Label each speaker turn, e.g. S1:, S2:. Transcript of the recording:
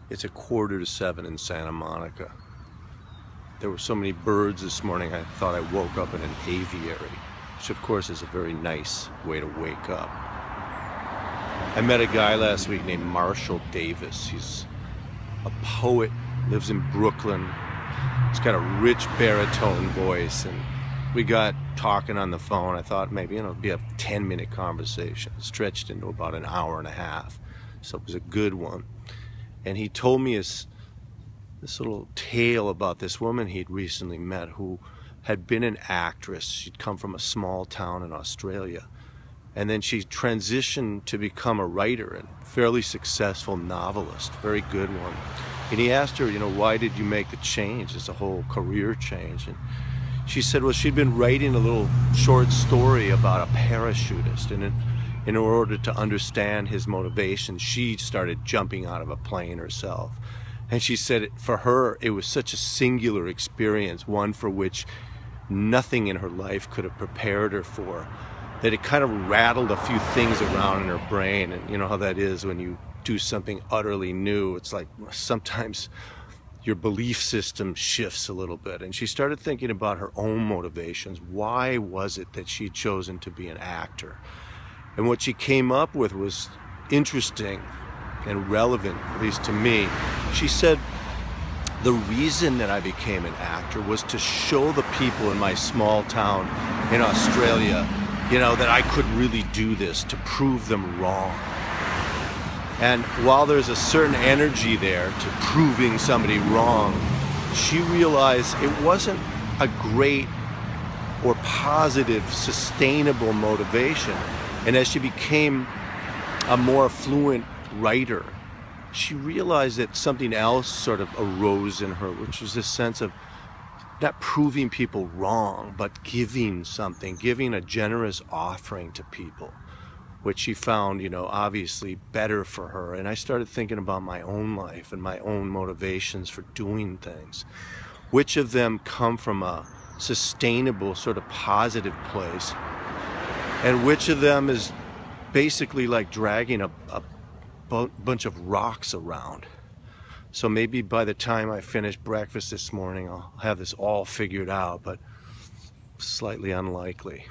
S1: It's 6:45 in Santa Monica. There were so many birds this morning, I thought I woke up in an aviary, which of course is a very nice way to wake up. I met a guy last week named Marshall Davis. He's a poet, lives in Brooklyn. He's got a rich baritone voice, and we got talking on the phone. I thought maybe, it'd be a 10-minute conversation. It stretched into about an hour and a half, so it was a good one. And he told me this little tale about this woman he'd recently met who had been an actress. She'd come from a small town in Australia, and then she transitioned to become a writer and fairly successful novelist, very good one. And he asked her, why did you make the change? It's a whole career change. And she said, well, she'd been writing a little short story about a parachutist, and in order to understand his motivation, she started jumping out of a plane herself. And she said for her, it was such a singular experience, one for which nothing in her life could have prepared her for, that it kind of rattled a few things around in her brain. And you know how that is when you do something utterly new. It's like sometimes your belief system shifts a little bit. And she started thinking about her own motivations. Why was it that she'd chosen to be an actor? And what she came up with was interesting and relevant, at least to me. She said, the reason that I became an actor was to show the people in my small town in Australia, that I could really do this, to prove them wrong. And while there's a certain energy there to proving somebody wrong, she realized it wasn't a great or positive, sustainable motivation. And as she became a more fluent writer, she realized that something else sort of arose in her, which was this sense of not proving people wrong, but giving something, giving a generous offering to people, which she found, obviously better for her. And I started thinking about my own life and my own motivations for doing things. Which of them come from a sustainable, sort of positive place, and which of them is basically like dragging a bunch of rocks around. So maybe by the time I finish breakfast this morning, I'll have this all figured out, but slightly unlikely.